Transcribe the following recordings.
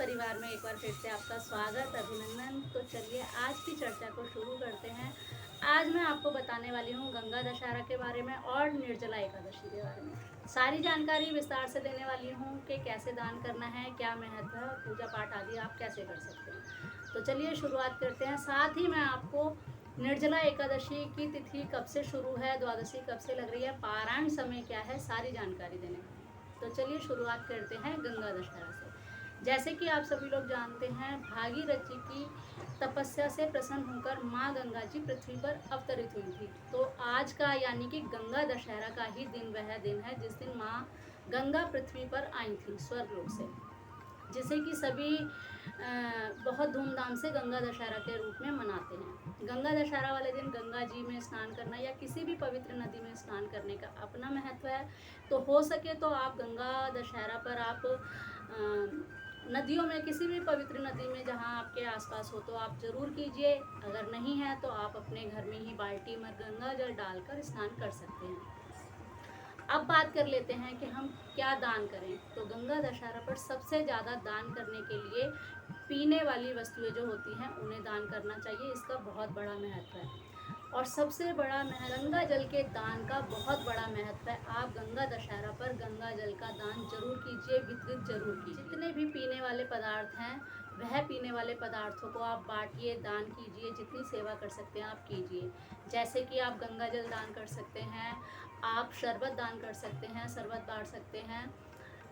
परिवार में एक बार फिर से आपका स्वागत, अभिनंदन। तो चलिए आज की चर्चा को शुरू करते हैं। आज मैं आपको बताने वाली हूँ गंगा दशहरा के बारे में और निर्जला एकादशी के बारे में। सारी जानकारी विस्तार से देने वाली हूँ कि कैसे दान करना है, क्या महत्व है, पूजा पाठ आदि आप कैसे कर सकते हैं। तो चलिए शुरुआत करते हैं। साथ ही मैं आपको निर्जला एकादशी की तिथि कब से शुरू है, द्वादशी कब से लग रही है, पारायण समय क्या है, सारी जानकारी देने वाली हूँ। तो चलिए शुरुआत करते हैं गंगा दशहरा से। जैसे कि आप सभी लोग जानते हैं, भागीरथी की तपस्या से प्रसन्न होकर माँ गंगा जी पृथ्वी पर अवतरित हुई थी। तो आज का यानी कि गंगा दशहरा का ही दिन वह दिन है जिस दिन माँ गंगा पृथ्वी पर आई थी स्वर्गलोक से, जिसे कि सभी बहुत धूमधाम से गंगा दशहरा के रूप में मनाते हैं। गंगा दशहरा वाले दिन गंगा जी में स्नान करना या किसी भी पवित्र नदी में स्नान करने का अपना महत्व है। तो हो सके तो आप गंगा दशहरा पर आप नदियों में, किसी भी पवित्र नदी में जहाँ आपके आसपास हो तो आप ज़रूर कीजिए। अगर नहीं है तो आप अपने घर में ही बाल्टी में गंगा जल डालकर स्नान कर सकते हैं। अब बात कर लेते हैं कि हम क्या दान करें। तो गंगा दशहरा पर सबसे ज़्यादा दान करने के लिए पीने वाली वस्तुएं जो होती हैं उन्हें दान करना चाहिए। इसका बहुत बड़ा महत्व है और सबसे बड़ा गंगा जल के दान का बहुत बड़ा महत्व है। आप गंगा दशहरा पर गंगा जल का दान जरूर कीजिए, वितरित जरूर कीजिए। जितने भी पीने वाले पदार्थ हैं वह पीने वाले पदार्थों को आप बांटिए, दान कीजिए, जितनी सेवा कर सकते हैं आप कीजिए। जैसे कि आप गंगा जल दान कर सकते हैं, आप शरबत दान कर सकते हैं, शरबत बांट सकते हैं,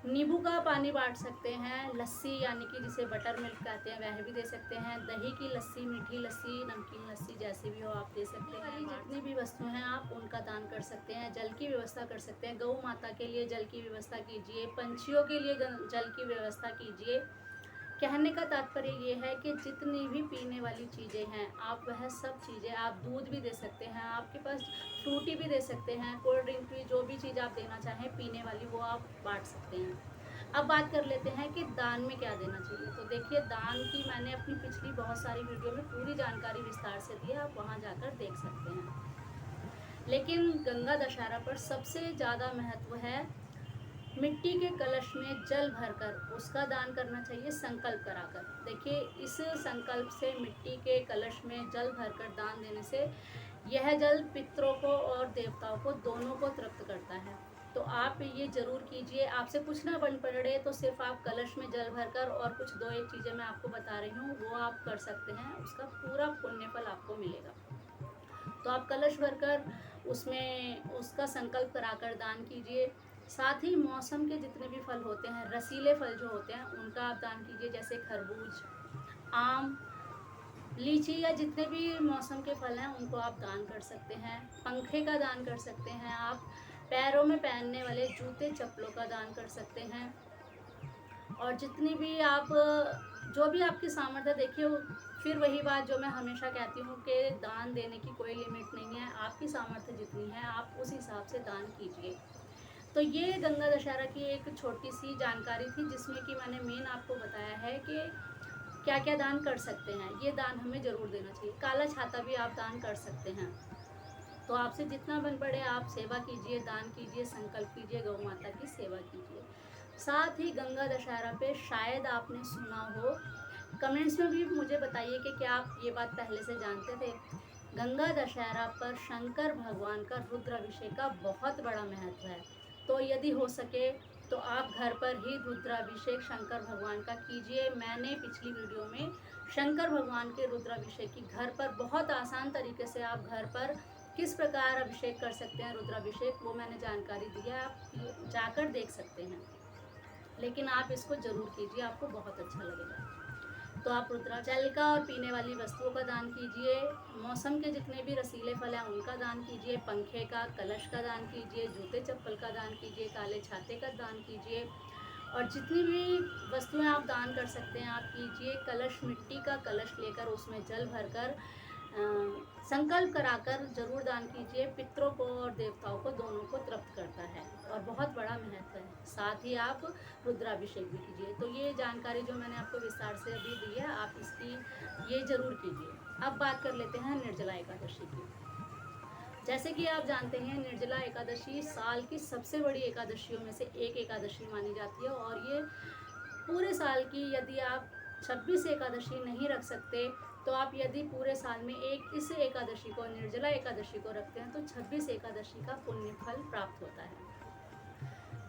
नींबू का पानी बांट सकते हैं, लस्सी यानी कि जिसे बटर मिल्क कहते हैं वह भी दे सकते हैं, दही की लस्सी, मीठी लस्सी, नमकीन लस्सी जैसी भी हो आप दे सकते हैं। जितनी भी वस्तुएं हैं आप उनका दान कर सकते हैं। जल की व्यवस्था कर सकते हैं, गौ माता के लिए जल की व्यवस्था कीजिए, पंछियों के लिए जल की व्यवस्था कीजिए। कहने का तात्पर्य ये है कि जितनी भी पीने वाली चीज़ें हैं आप वह सब चीज़ें, आप दूध भी दे सकते हैं, आपके पास फ्रूटी भी दे सकते हैं, कोल्ड ड्रिंक भी, जो भी चीज़ आप देना चाहें पीने वाली वो आप बांट सकते हैं। अब बात कर लेते हैं कि दान में क्या देना चाहिए। तो देखिए, दान की मैंने अपनी पिछली बहुत सारी वीडियो में पूरी जानकारी विस्तार से दी है, आप वहाँ जाकर देख सकते हैं। लेकिन गंगा दशहरा पर सबसे ज़्यादा महत्व है मिट्टी के कलश में जल भरकर उसका दान करना चाहिए, संकल्प कराकर। देखिए, इस संकल्प से मिट्टी के कलश में जल भरकर दान देने से यह जल पितरों को और देवताओं को दोनों को तृप्त करता है। तो आप ये जरूर कीजिए। आपसे कुछ ना बन पड़े तो सिर्फ आप कलश में जल भरकर और कुछ दो एक चीज़ें मैं आपको बता रही हूँ वो आप कर सकते हैं, उसका पूरा पुण्य फल आपको मिलेगा। तो आप कलश भरकर उसमें उसका संकल्प कराकर दान कीजिए। साथ ही मौसम के जितने भी फल होते हैं, रसीले फल जो होते हैं उनका आप दान कीजिए, जैसे खरबूज, आम, लीची या जितने भी मौसम के फल हैं उनको आप दान कर सकते हैं। पंखे का दान कर सकते हैं आप, पैरों में पहनने वाले जूते चप्पलों का दान कर सकते हैं। और जितनी भी आप, जो भी आपकी सामर्थ्य, देखिए फिर वही बात जो मैं हमेशा कहती हूँ कि दान देने की कोई लिमिट नहीं है। आपकी सामर्थ्य जितनी है आप उस हिसाब से दान कीजिए। तो ये गंगा दशहरा की एक छोटी सी जानकारी थी जिसमें कि मैंने मेन आपको बताया है कि क्या क्या दान कर सकते हैं। ये दान हमें ज़रूर देना चाहिए। काला छाता भी आप दान कर सकते हैं। तो आपसे जितना बन पड़े आप सेवा कीजिए, दान कीजिए, संकल्प कीजिए, गौ माता की सेवा कीजिए। साथ ही गंगा दशहरा पे शायद आपने सुना हो, कमेंट्स में भी मुझे बताइए कि क्या आप ये बात पहले से जानते थे। गंगा दशहरा पर शंकर भगवान का रुद्राभिषेक का बहुत बड़ा महत्व है। तो यदि हो सके तो आप घर पर ही रुद्राभिषेक शंकर भगवान का कीजिए। मैंने पिछली वीडियो में शंकर भगवान के रुद्राभिषेक की घर पर बहुत आसान तरीके से आप घर पर किस प्रकार अभिषेक कर सकते हैं, रुद्राभिषेक, वो मैंने जानकारी दी है, आप जाकर देख सकते हैं। लेकिन आप इसको जरूर कीजिए, आपको बहुत अच्छा लगेगा। तो आप रुद्रा जल का और पीने वाली वस्तुओं का दान कीजिए, मौसम के जितने भी रसीले फल हैं उनका दान कीजिए, पंखे का, कलश का दान कीजिए, जूते चप्पल का दान कीजिए, काले छाते का दान कीजिए। और जितनी भी वस्तुएं आप दान कर सकते हैं आप कीजिए। कलश, मिट्टी का कलश लेकर उसमें जल भरकर संकल्प कराकर जरूर दान कीजिए। पितरों को और देवताओं को दोनों को तृप्त करता है और बहुत बड़ा महत्व है। साथ ही आप रुद्राभिषेक भी कीजिए। तो ये जानकारी जो मैंने आपको विस्तार से अभी दी है आप इसकी ये जरूर कीजिए। अब बात कर लेते हैं निर्जला एकादशी की। जैसे कि आप जानते हैं, निर्जला एकादशी साल की सबसे बड़ी एकादशियों में से एक एकादशी मानी जाती है और ये पूरे साल की यदि आप 26 एकादशी नहीं रख सकते, तो आप यदि पूरे साल में इस एकादशी को, निर्जला एकादशी को रखते हैं, तो 26 एकादशी का पुण्य फल प्राप्त होता है।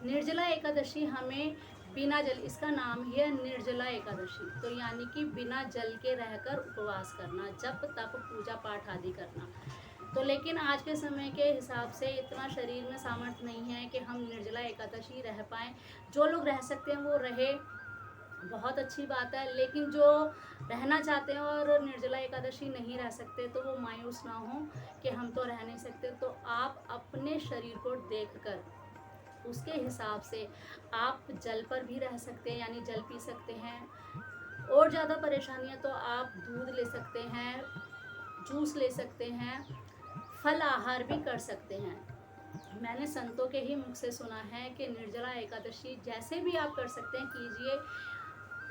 निर्जला एकादशी हमें बिना जल, इसका नाम ही है निर्जला एकादशी, तो यानी कि बिना जल के रहकर उपवास करना, जप तप पूजा पाठ आदि करना। तो लेकिन आज के समय के हिसाब से इतना शरीर में सामर्थ्य नहीं है कि हम निर्जला एकादशी रह पाएँ। जो लोग रह सकते हैं वो रहे, बहुत अच्छी बात है, लेकिन जो रहना चाहते हैं और निर्जला एकादशी नहीं रह सकते, तो वो मायूस ना हो कि हम तो रह नहीं सकते। तो आप अपने शरीर को देखकर उसके हिसाब से आप जल पर भी रह सकते हैं, यानी जल पी सकते हैं। और ज़्यादा परेशानी है तो आप दूध ले सकते हैं, जूस ले सकते हैं, फल आहार भी कर सकते हैं। मैंने संतों के ही मुख से सुना है कि निर्जला एकादशी जैसे भी आप कर सकते हैं कीजिए।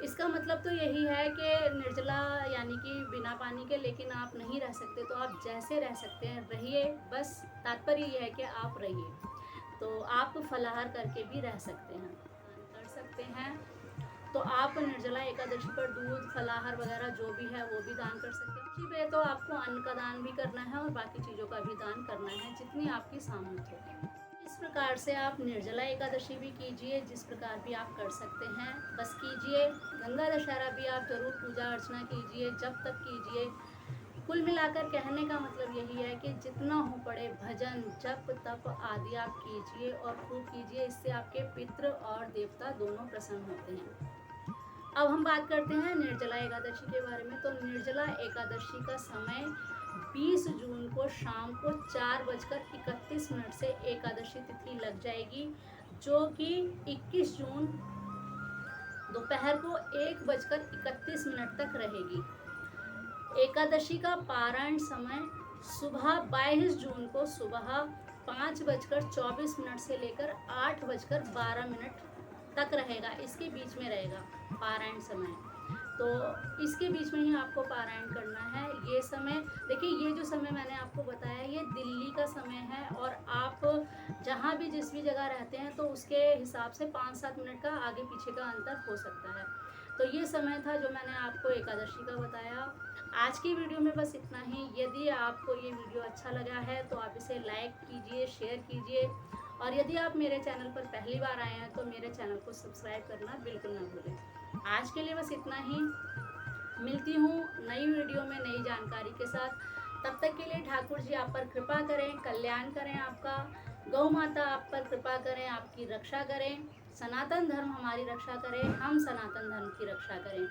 इसका मतलब तो यही है कि निर्जला यानी कि बिना पानी के, लेकिन आप नहीं रह सकते तो आप जैसे रह सकते हैं रहिए, बस तात्पर्य ये है कि आप रहिए। तो आप फलाहार करके भी रह सकते हैं, कर सकते हैं। तो आप निर्जला एकादशी पर दूध, फलाहार वगैरह जो भी है वो भी दान कर सकते हैं। उसी पे तो आपको अन्न का दान भी करना है और बाकी चीज़ों का भी दान करना है, जितनी आपकी सामर्थ्य हो। इस प्रकार से आप निर्जला एकादशी भी कीजिए, जिस प्रकार भी आप कर सकते हैं बस कीजिए। गंगा दशहरा भी आप जरूर पूजा अर्चना कीजिए, जब तक कीजिए। कुल मिलाकर कहने का मतलब यही है कि जितना हो पड़े भजन, जप तप आदि आप कीजिए और खूब कीजिए। इससे आपके पितृ और देवता दोनों प्रसन्न होते हैं। अब हम बात करते हैं निर्जला एकादशी के बारे में। तो निर्जला एकादशी का समय 20 जून को शाम को 4:31 से एकादशी तिथि लग जाएगी, जो कि 21 जून दोपहर को 1:31 तक रहेगी। एकादशी का पारायण समय सुबह 22 जून को सुबह 5:24 से लेकर 8:12 तक रहेगा। इसके बीच में रहेगा पारायण समय, तो इसके बीच में ही आपको पारायण करना है। ये समय देखिए, ये जो समय मैंने आपको बताया ये दिल्ली का समय है, और आप जहाँ भी जिस भी जगह रहते हैं तो उसके हिसाब से 5-7 मिनट का आगे पीछे का अंतर हो सकता है। तो ये समय था जो मैंने आपको एकादशी का बताया। आज की वीडियो में बस इतना ही। यदि आपको ये वीडियो अच्छा लगा है तो आप इसे लाइक कीजिए, शेयर कीजिए, और यदि आप मेरे चैनल पर पहली बार आए हैं तो मेरे चैनल को सब्सक्राइब करना बिल्कुल ना भूलें। आज के लिए बस इतना ही। मिलती हूँ नई वीडियो में नई जानकारी के साथ। तब तक के लिए ठाकुर जी आप पर कृपा करें, कल्याण करें आपका। गौ माता आप पर कृपा करें, आपकी रक्षा करें। सनातन धर्म हमारी रक्षा करें, हम सनातन धर्म की रक्षा करें।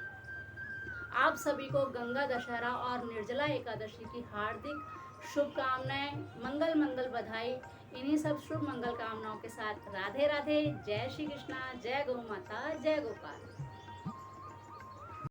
आप सभी को गंगा दशहरा और निर्जला एकादशी की हार्दिक शुभकामनाएं, मंगल मंगल बधाई। इन्हीं सब शुभ मंगल कामनाओं के साथ राधे राधे, जय श्री कृष्णा, जय गौ माता, जय गोपाल।